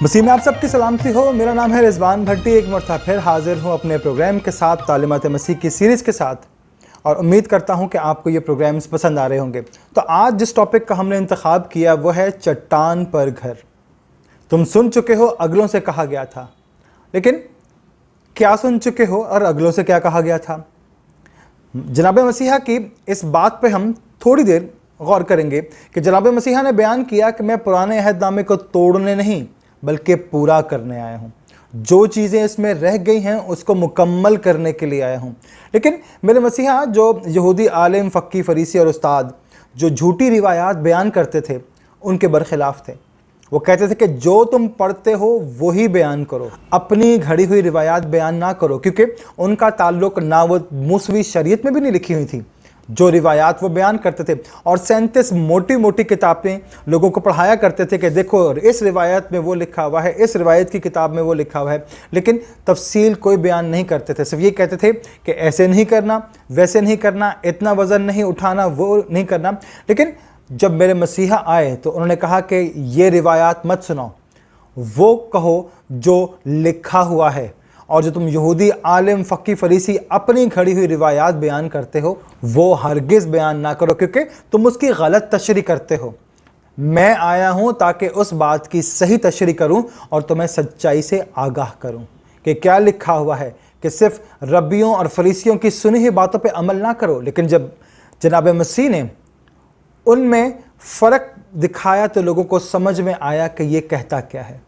मसीह में आप सबकी सलामती हो। मेरा नाम है रिजवान भट्टी। एक मरतबा फिर हाजिर हूँ अपने प्रोग्राम के साथ, तालीमात मसीह की सीरीज़ के साथ, और उम्मीद करता हूँ कि आपको ये प्रोग्राम्स पसंद आ रहे होंगे। तो आज जिस टॉपिक का हमने इंतखाब किया वो है चट्टान पर घर। तुम सुन चुके हो अगलों से कहा गया था, लेकिन क्या सुन चुके हो और अगलों से क्या कहा गया था? जनाब मसीहा की इस बात पे हम थोड़ी देर गौर करेंगे कि जनाब मसीहा ने बयान किया कि मैं पुराने अहदनामे को तोड़ने नहीं बल्कि पूरा करने आया हूँ। जो चीज़ें इसमें रह गई हैं उसको मुकम्मल करने के लिए आया हूँ। लेकिन मेरे मसीहा जो यहूदी आलिम, फ़क्की, फरीसी और उस्ताद जो झूठी रिवायात बयान करते थे उनके बरखिलाफ़ थे। वो कहते थे कि जो तुम पढ़ते हो वही बयान करो, अपनी घड़ी हुई रिवायात बयान ना करो, क्योंकि उनका ताल्लुक ना वो मूसवी शरीयत में भी नहीं लिखी हुई थी जो रिवायात वो बयान करते थे, और 37 मोटी मोटी किताबें लोगों को पढ़ाया करते थे कि देखो इस रिवायत में वो लिखा हुआ है, इस रिवायत की किताब में वो लिखा हुआ है, लेकिन तफसील कोई बयान नहीं करते थे। सिर्फ ये कहते थे कि ऐसे नहीं करना, वैसे नहीं करना, इतना वज़न नहीं उठाना, वो नहीं करना। लेकिन जब मेरे मसीहा आए तो उन्होंने कहा कि ये रिवायात मत सुनाओ, वो कहो जो लिखा हुआ है। और जो तुम यहूदी आलिम, फ़क्की, फरीसी अपनी घड़ी हुई रिवायात बयान करते हो वो हरगिज़ बयान ना करो, क्योंकि तुम उसकी गलत तशरीह करते हो। मैं आया हूँ ताकि उस बात की सही तशरीह करूँ और तुम्हें सच्चाई से आगाह करूँ कि क्या लिखा हुआ है, कि सिर्फ रब्बियों और फरीसियों की सुनी हुई बातों पर अमल ना करो। लेकिन जब जनाब मसीह ने उनमें फ़र्क दिखाया तो लोगों को समझ में आया कि ये कहता क्या है।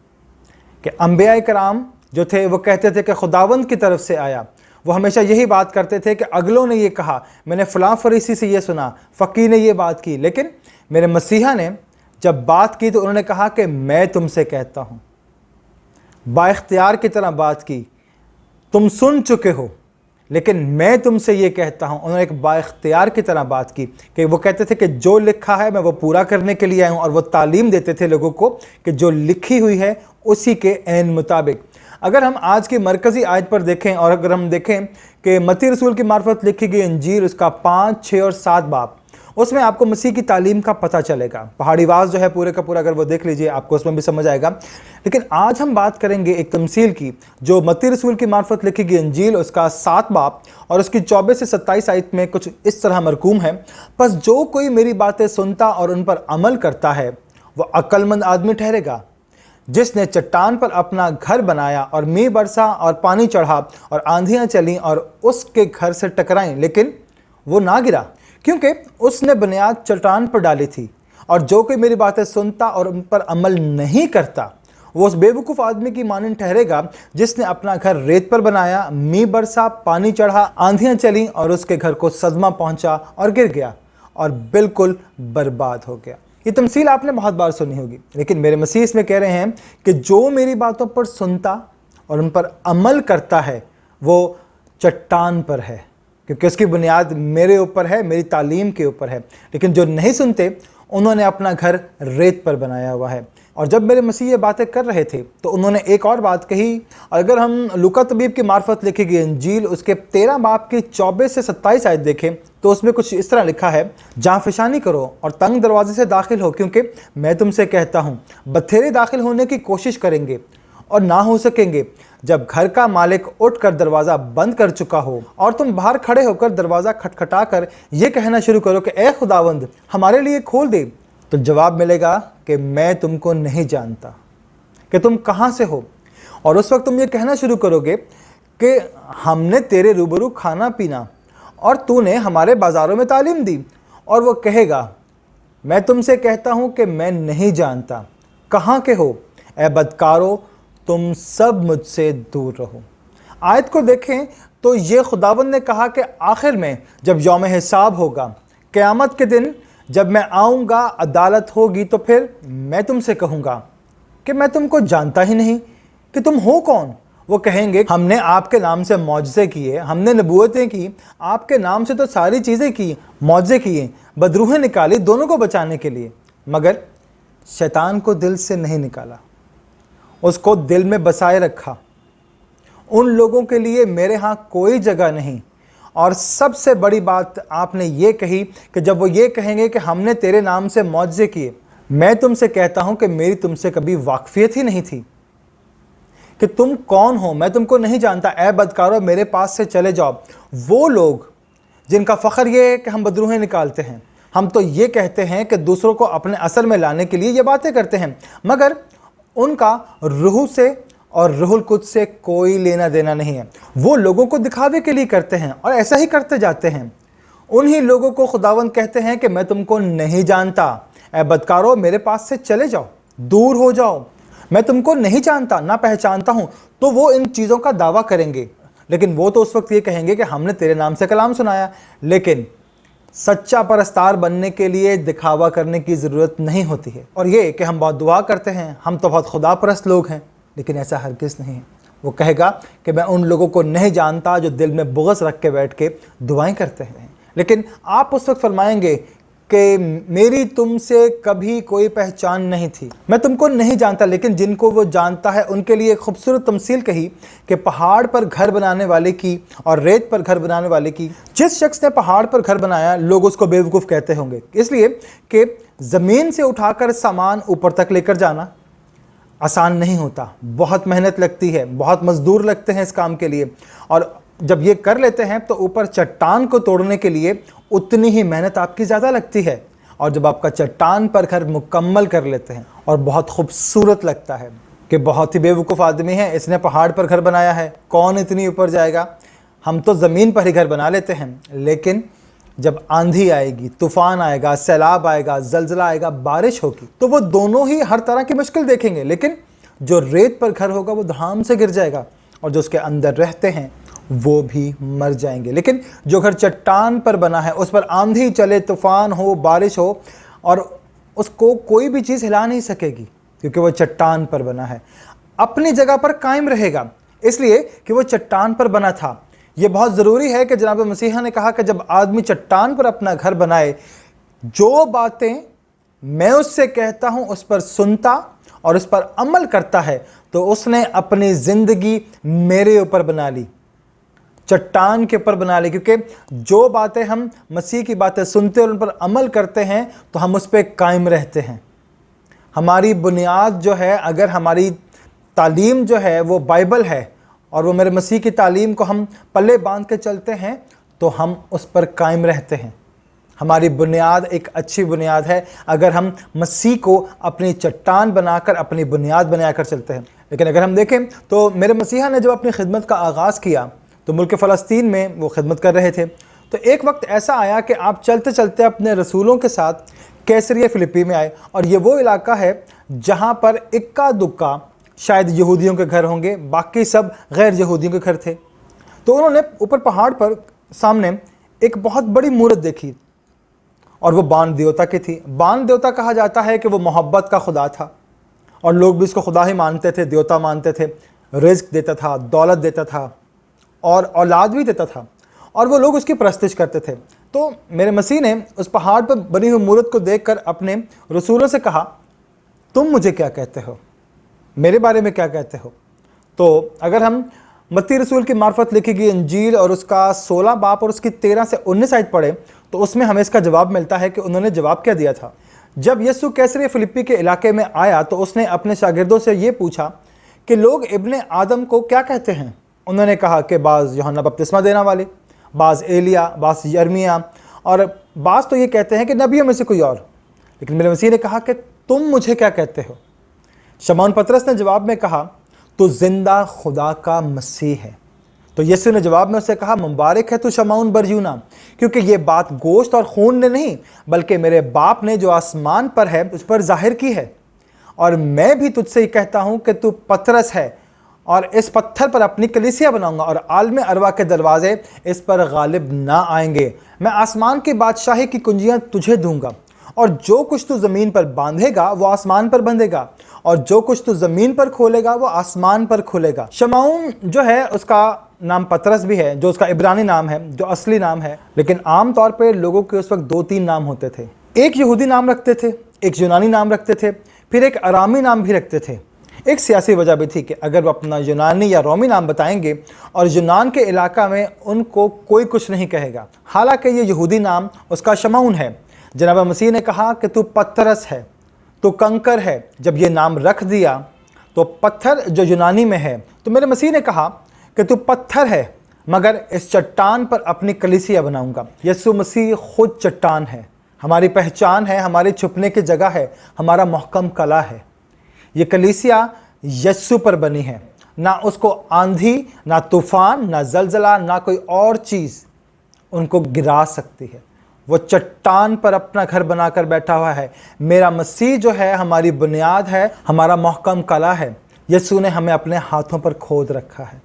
कि अंबिया कराम जो थे वो कहते थे कि खुदावंद की तरफ से आया। वो हमेशा यही बात करते थे कि अगलों ने ये कहा, मैंने फ़लाँ फरीसी से ये सुना, फ़कीह ने ये बात की। लेकिन मेरे मसीहा ने जब बात की तो उन्होंने कहा कि मैं तुमसे कहता हूँ, बाइख्तियार की तरह बात की। तुम सुन चुके हो लेकिन मैं तुमसे ये कहता हूँ। उन्होंने एक बाइख्तियार की तरह बात की कि वो कहते थे कि जो लिखा है मैं वो पूरा करने के लिए आया हूँ, और वो तालीम देते थे लोगों को कि जो लिखी हुई है उसी के ऐन मुताबिक। अगर हम आज की मरकज़ी आयत पर देखें और अगर हम देखें कि मत्ती रसूल की मार्फत लिखी गई इंजील, उसका 5, 6 और 7 बाब, उसमें आपको मसीह की तालीम का पता चलेगा। पहाड़ी वाज जो है पूरे का पूरा अगर वो देख लीजिए आपको उसमें भी समझ आएगा। लेकिन आज हम बात करेंगे एक तमसील की जो मत्ती रसूल की मार्फत लिखी गई इंजील, उसका 7 बाब और उसकी 24 से 27 आयत में कुछ इस तरह मरकूम है, बस जो कोई मेरी बातें सुनता और उन पर अमल करता है वह अक्लमंद आदमी ठहरेगा, जिसने चट्टान पर अपना घर बनाया और मींह बरसा और पानी चढ़ा और आंधियां चलीं और उसके घर से टकराईं, लेकिन वो ना गिरा क्योंकि उसने बुनियाद चट्टान पर डाली थी। और जो कोई मेरी बातें सुनता और उन पर अमल नहीं करता वो उस बेवकूफ़ आदमी की मानंद ठहरेगा जिसने अपना घर रेत पर बनाया, मींह बरसा, पानी चढ़ा, आंधियां चलीं और उसके घर को सदमा पहुंचा और गिर गया और बिल्कुल बर्बाद हो गया। ये तमसील आपने बहुत बार सुनी होगी, लेकिन मेरे मसीह इसमें कह रहे हैं कि जो मेरी बातों पर सुनता और उन पर अमल करता है वो चट्टान पर है, क्योंकि उसकी बुनियाद मेरे ऊपर है, मेरी तालीम के ऊपर है। लेकिन जो नहीं सुनते उन्होंने अपना घर रेत पर बनाया हुआ है। और जब मेरे मसीह ये बातें कर रहे थे तो उन्होंने एक और बात कही। अगर हम लूका तबीब की मार्फत लिखी गई इंजील उसके 13 बाब की 24 से 27 आयत देखें तो उसमें कुछ इस तरह लिखा है, जहाँ फिशानी करो और तंग दरवाजे से दाखिल हो, क्योंकि मैं तुमसे कहता हूँ बथेरे दाखिल होने की कोशिश करेंगे और ना हो सकेंगे जब घर का मालिक उठकर दरवाज़ा बंद कर चुका हो और तुम बाहर खड़े होकर दरवाज़ा खटखटा कर ये कहना शुरू करो कि ए खुदावंद हमारे लिए खोल दे, तो जवाब मिलेगा कि मैं तुमको नहीं जानता कि तुम कहाँ से हो। और उस वक्त तुम ये कहना शुरू करोगे कि हमने तेरे रूबरू खाना पीना और तूने हमारे बाज़ारों में तालीम दी। और वो कहेगा मैं तुमसे कहता हूँ कि मैं नहीं जानता, कहाँ के हो ए बदकारो, तुम सब मुझसे दूर रहो। आयत को देखें तो ये खुदावंद ने कहा कि आखिर में जब यौम हिसाब होगा, क़यामत के दिन जब मैं आऊँगा, अदालत होगी, तो फिर मैं तुमसे कहूँगा कि मैं तुमको जानता ही नहीं कि तुम हो कौन। वो कहेंगे हमने आपके नाम से मौजज़े किए, हमने नबूवतें की, आपके नाम से तो सारी चीज़ें की, मौजज़े किए, बदरूहें निकाली दोनों को बचाने के लिए, मगर शैतान को दिल से नहीं निकाला, उसको दिल में बसाए रखा। उन लोगों के लिए मेरे यहाँ कोई जगह नहीं। और सबसे बड़ी बात आपने ये कही कि जब वो ये कहेंगे कि हमने तेरे नाम से मौजज़े किए, मैं तुमसे कहता हूँ कि मेरी तुमसे कभी वाकफियत ही नहीं थी। कि तुम कौन हो, मैं तुमको नहीं जानता, ए बदकारो मेरे पास से चले जाओ। वो लोग जिनका फ़ख्र ये है कि हम बदरूहें निकालते हैं, हम तो ये कहते हैं कि दूसरों को अपने असर में लाने के लिए ये बातें करते हैं, मगर उनका रूह से और रूहुल कुद्स से कोई लेना देना नहीं है। वो लोगों को दिखावे के लिए करते हैं और ऐसा ही करते जाते हैं। उन्हीं लोगों को खुदावंद कहते हैं कि मैं तुमको नहीं जानता, ए बदकारो मेरे पास से चले जाओ, दूर हो जाओ, मैं तुमको नहीं जानता, ना पहचानता हूँ। तो वो इन चीज़ों का दावा करेंगे, लेकिन वो तो उस वक्त ये कहेंगे कि हमने तेरे नाम से कलाम सुनाया। लेकिन सच्चा परस्तार बनने के लिए दिखावा करने की ज़रूरत नहीं होती है। और ये कि हम बहुत दुआ करते हैं, हम तो बहुत खुदा परस्त लोग हैं, लेकिन ऐसा हरगिज़ नहीं है। वो कहेगा कि मैं उन लोगों को नहीं जानता जो दिल में बुग़्ज़ रख के बैठ के दुआएं करते हैं। लेकिन आप उस वक्त फरमाएंगे कि मेरी तुमसे कभी कोई पहचान नहीं थी, मैं तुमको नहीं जानता। लेकिन जिनको वो जानता है उनके लिए एक खूबसूरत तमसील कही कि पहाड़ पर घर बनाने वाले की और रेत पर घर बनाने वाले की। जिस शख्स ने पहाड़ पर घर बनाया, लोग उसको बेवकूफ़ कहते होंगे, इसलिए कि ज़मीन से उठाकर सामान ऊपर तक लेकर जाना आसान नहीं होता, बहुत मेहनत लगती है, बहुत मज़दूर लगते हैं इस काम के लिए। और जब ये कर लेते हैं तो ऊपर चट्टान को तोड़ने के लिए उतनी ही मेहनत आपकी ज़्यादा लगती है। और जब आपका चट्टान पर घर मुकम्मल कर लेते हैं और बहुत खूबसूरत लगता है कि बहुत ही बेवकूफ़ आदमी है, इसने पहाड़ पर घर बनाया है, कौन इतनी ऊपर जाएगा, हम तो ज़मीन पर ही घर बना लेते हैं। लेकिन जब आंधी आएगी, तूफ़ान आएगा, सैलाब आएगा, ज़लज़ला आएगा, बारिश होगी, तो वो दोनों ही हर तरह की मुश्किल देखेंगे। लेकिन जो रेत पर घर होगा वो धाम से गिर जाएगा, और जो उसके अंदर रहते हैं वो भी मर जाएंगे। लेकिन जो घर चट्टान पर बना है, उस पर आंधी चले, तूफ़ान हो, बारिश हो, और उसको कोई भी चीज़ हिला नहीं सकेगी, क्योंकि वो चट्टान पर बना है, अपनी जगह पर कायम रहेगा, इसलिए कि वो चट्टान पर बना था। ये बहुत ज़रूरी है कि जनाब मसीहा ने कहा कि जब आदमी चट्टान पर अपना घर बनाए, जो बातें मैं उससे कहता हूँ उस पर सुनता और उस पर अमल करता है, तो उसने अपनी ज़िंदगी मेरे ऊपर बना ली, चट्टान के ऊपर बना ली। क्योंकि जो बातें हम मसीह की बातें सुनते और उन पर अमल करते हैं तो हम उस पर कायम रहते हैं। हमारी बुनियाद जो है, अगर हमारी तालीम जो है वो बाइबल है और वो मेरे मसीह की तालीम को हम पल्ले बांध के चलते हैं, तो हम उस पर कायम रहते हैं। हमारी बुनियाद एक अच्छी बुनियाद है अगर हम मसीह को अपनी चट्टान बनाकर, अपनी बुनियाद बनाकर चलते हैं। लेकिन अगर हम देखें तो मेरे मसीहा ने जब अपनी खिदमत का आगाज़ किया तो मुल्क फ़लस्तीन में वो खिदमत कर रहे थे। तो एक वक्त ऐसा आया कि आप चलते चलते अपने रसूलों के साथ कैसरिया फ़िलिप्पी में आए, और ये वो इलाका है जहाँ पर इक्का दुक्का शायद यहूदियों के घर होंगे, बाकी सब गैर यहूदियों के घर थे। तो उन्होंने ऊपर पहाड़ पर सामने एक बहुत बड़ी मूर्त देखी, और वो बान देवता की थी। बान देवता कहा जाता है कि वो मोहब्बत का खुदा था, और लोग भी इसको खुदा ही मानते थे, देवता मानते थे। रिज़्क देता था, दौलत देता था और औलाद भी देता था, और वो लोग उसकी परस्तिश करते थे। तो मेरे मसीह ने उस पहाड़ पर बनी हुई मूर्त को देखकर अपने रसूलों से कहा, तुम मुझे क्या कहते हो, मेरे बारे में क्या कहते हो? तो अगर हम मत्ती रसूल की मार्फत लिखी गई इंजील और उसका 16 बाब और उसकी 13 से 19 आयत पढ़े, तो उसमें हमें इसका जवाब मिलता है कि उन्होंने जवाब क्या दिया था। जब यीशु कैसरिया फ़िलिप्पी के इलाके में आया तो उसने अपने शागिर्दों से ये पूछा कि लोग इब्ने आदम को क्या कहते हैं? उन्होंने कहा कि बाज़ यूहन्ना बपतिस्मा देने वाले, बाज़ एलिया, बाज़ यर्मिया, और बाज़ तो ये कहते हैं कि नबियों में से कोई और। लेकिन मेरे मसीह ने कहा कि तुम मुझे क्या कहते हो? शमौन पतरस ने जवाब में कहा, तू जिंदा खुदा का मसीह है। तो यीशु ने जवाब में उससे कहा, मुबारक है तू शमौन बरयूना, क्योंकि ये बात गोश्त और खून ने नहीं बल्कि मेरे बाप ने जो आसमान पर है उस पर जाहिर की है। और मैं भी तुझसे ही कहता हूँ कि तू पतरस है, और इस पत्थर पर अपनी कलीसिया बनाऊंगा, और आलम अरवा के दरवाजे इस पर गालिब ना आएंगे। मैं आसमान की बादशाही की कुंजियाँ तुझे दूंगा, और जो कुछ तू ज़मीन पर बांधेगा वो आसमान पर बंधेगा, और जो कुछ तू ज़मीन पर खोलेगा वो आसमान पर खुलेगा। शमौन जो है उसका नाम पतरस भी है, जो उसका इब्रानी नाम है, जो असली नाम है। लेकिन आम तौर पे लोगों के उस वक्त 2-3 नाम होते थे। एक यहूदी नाम रखते थे, एक यूनानी नाम रखते थे, फिर एक अरामी नाम भी रखते थे। एक सियासी वजह भी थी कि अगर वो अपना यूनानी या रोमी नाम बताएंगे और यूनान के इलाका में उनको कोई कुछ नहीं कहेगा। हालांकि ये यहूदी नाम उसका शमौन है। जनाब मसीह ने कहा कि तू पतरस है, तो कंकर है। जब ये नाम रख दिया तो पत्थर जो यूनानी में है, तो मेरे मसीह ने कहा कि तू पत्थर है मगर इस चट्टान पर अपनी कलीसिया बनाऊंगा। यीशु मसीह खुद चट्टान है, हमारी पहचान है, हमारे छुपने की जगह है, हमारा महकम कला है। ये कलीसिया यीशु पर बनी है, ना उसको आंधी, ना तूफान, ना जलजला, ना कोई और चीज़ उनको गिरा सकती है। वो चट्टान पर अपना घर बनाकर बैठा हुआ है। मेरा मसीह जो है हमारी बुनियाद है, हमारा महकम कला है। यीशु ने हमें अपने हाथों पर खोद रखा है।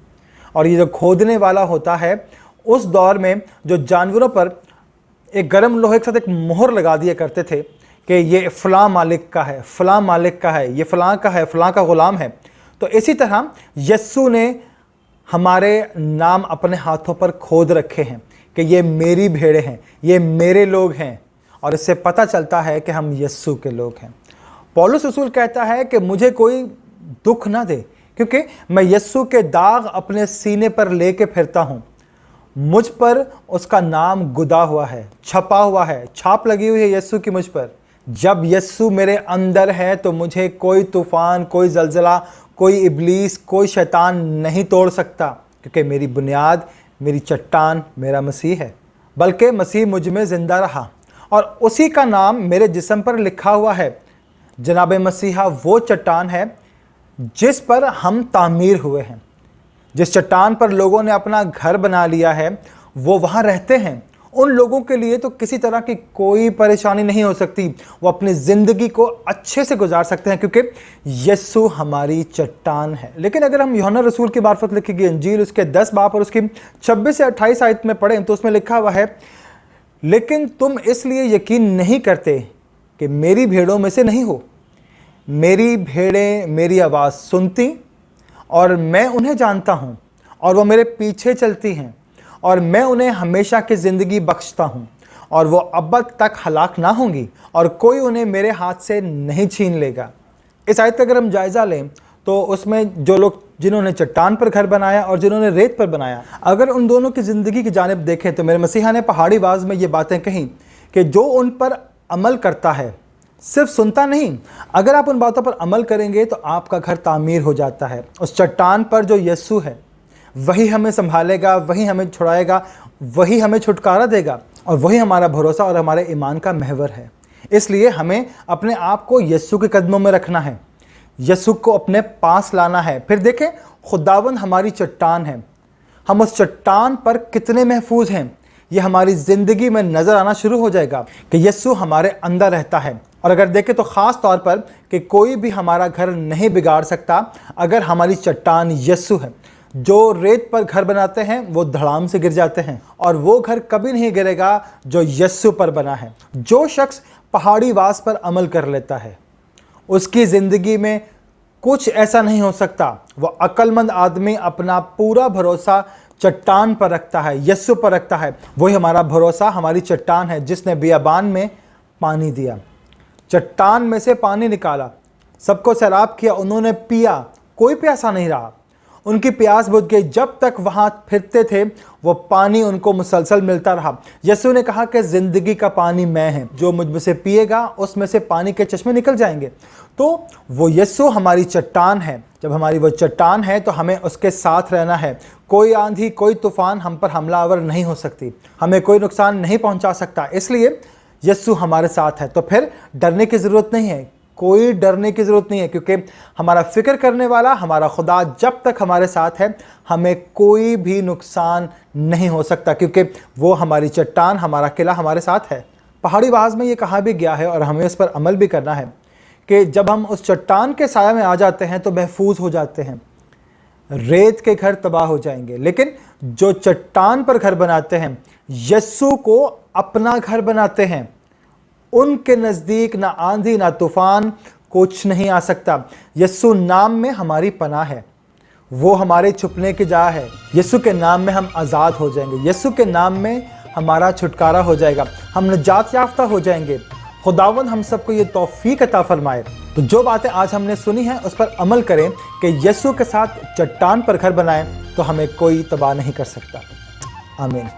और ये जो खोदने वाला होता है, उस दौर में जो जानवरों पर एक गर्म लोहे के साथ एक मोहर लगा दिया करते थे कि ये फ़लाँ मालिक का है, फ़लाँ मालिक का है, ये फ़लाँ का है, फ़लाँ का ग़ुलाम है। तो इसी तरह यीशु ने हमारे नाम अपने हाथों पर खोद रखे हैं कि ये मेरी भेड़ें हैं, ये मेरे लोग हैं। और इससे पता चलता है कि हम यीशु के लोग हैं। पौलुस रसूल कहता है कि मुझे कोई दुख ना दे, क्योंकि मैं यीशु के दाग अपने सीने पर लेके फिरता हूँ। मुझ पर उसका नाम गुदा हुआ है, छपा हुआ है, छाप लगी हुई है यीशु की मुझ पर। जब यीशु मेरे अंदर है तो मुझे कोई तूफ़ान, कोई जलजला, कोई इब्लीस, कोई शैतान नहीं तोड़ सकता, क्योंकि मेरी बुनियाद, मेरी चट्टान मेरा मसीह है। बल्कि मसीह मुझ में ज़िंदा रहा और उसी का नाम मेरे जिस्म पर लिखा हुआ है। जनाब मसीहा वो चट्टान है जिस पर हम तामीर हुए हैं। जिस चट्टान पर लोगों ने अपना घर बना लिया है, वो वहाँ रहते हैं। उन लोगों के लिए तो किसी तरह की कोई परेशानी नहीं हो सकती। वो अपनी ज़िंदगी को अच्छे से गुजार सकते हैं, क्योंकि यीशु हमारी चट्टान है। लेकिन अगर हम यूहन्ना रसूल की मार्फत लिखी गई इंजील उसके 10 बाब और उसकी 26 से 28 आयत में पढ़ें तो उसमें लिखा हुआ है, लेकिन तुम इसलिए यकीन नहीं करते कि मेरी भेड़ों में से नहीं हो। मेरी भेड़ें मेरी आवाज़ सुनती और मैं उन्हें जानता हूँ और वो मेरे पीछे चलती हैं और मैं उन्हें हमेशा की ज़िंदगी बख्शता हूँ और वो अब तक हलाक ना होंगी और कोई उन्हें मेरे हाथ से नहीं छीन लेगा। इस आयत का अगर हम जायज़ा लें तो उसमें जो लोग जिन्होंने चट्टान पर घर बनाया और जिन्होंने रेत पर बनाया, अगर उन दोनों की ज़िंदगी की जानिब देखें तो मेरे मसीहा ने पहाड़ी आवाज़ में ये बातें कहीं कि जो उन पर अमल करता है, सिर्फ सुनता नहीं, अगर आप उन बातों पर अमल करेंगे तो आपका घर तामीर हो जाता है। उस चट्टान पर जो यीशु है वही हमें संभालेगा, वही हमें छुड़ाएगा, वही हमें छुटकारा देगा और वही हमारा भरोसा और हमारे ईमान का महवर है। इसलिए हमें अपने आप को यीशु के कदमों में रखना है, यीशु को अपने पास लाना है। फिर देखें, खुदावंद हमारी चट्टान है। हम उस चट्टान पर कितने महफूज हैं, ये हमारी ज़िंदगी में नज़र आना शुरू हो जाएगा कि यीशु हमारे अंदर रहता है। और अगर देखें तो ख़ास तौर पर कि कोई भी हमारा घर नहीं बिगाड़ सकता अगर हमारी चट्टान यीशु है। जो रेत पर घर बनाते हैं वो धड़ाम से गिर जाते हैं और वो घर कभी नहीं गिरेगा जो यीशु पर बना है। जो शख्स पहाड़ी वास पर अमल कर लेता है उसकी ज़िंदगी में कुछ ऐसा नहीं हो सकता। वो अक्लमंद आदमी अपना पूरा भरोसा चट्टान पर रखता है, यीशु पर रखता है। वही हमारा भरोसा, हमारी चट्टान है जिसने बियाबान में पानी दिया, चट्टान में से पानी निकाला, सबको सैराब किया, उन्होंने पिया, कोई प्यासा नहीं रहा, उनकी प्यास बुझ गई। जब तक वहाँ फिरते थे वो पानी उनको मुसलसल मिलता रहा। यीशु ने कहा कि ज़िंदगी का पानी मैं है, जो मुझ में से पिएगा उसमें से पानी के चश्मे निकल जाएंगे। तो वो यीशु हमारी चट्टान है। जब हमारी वो चट्टान है तो हमें उसके साथ रहना है। कोई आंधी, कोई तूफ़ान हम पर हमलावर नहीं हो सकती, हमें कोई नुकसान नहीं पहुँचा सकता। इसलिए यीशु हमारे साथ है, तो फिर डरने की ज़रूरत नहीं है, कोई डरने की ज़रूरत नहीं है, क्योंकि हमारा फ़िक्र करने वाला हमारा खुदा जब तक हमारे साथ है हमें कोई भी नुकसान नहीं हो सकता, क्योंकि वो हमारी चट्टान, हमारा किला हमारे साथ है। पहाड़ी आवाज़ में ये कहा भी गया है और हमें उस पर अमल भी करना है कि जब हम उस चट्टान के साया में आ जाते हैं तो महफूज हो जाते हैं। रेत के घर तबाह हो जाएंगे, लेकिन जो चट्टान पर घर बनाते हैं, यीशु को अपना घर बनाते हैं, उनके नज़दीक ना आंधी ना तूफ़ान कुछ नहीं आ सकता। यीशु नाम में हमारी पनाह है, वो हमारे छुपने की जगह है। यीशु के नाम में हम आज़ाद हो जाएंगे, यीशु के नाम में हमारा छुटकारा हो जाएगा, हम निजात याफ्ता हो जाएंगे। खुदावंद हम सबको ये तौफीक अता फरमाए। तो जो बातें आज हमने सुनी हैं उस पर अमल करें कि यीशु के साथ चट्टान पर घर बनाएं तो हमें कोई तबाह नहीं कर सकता। आमीन।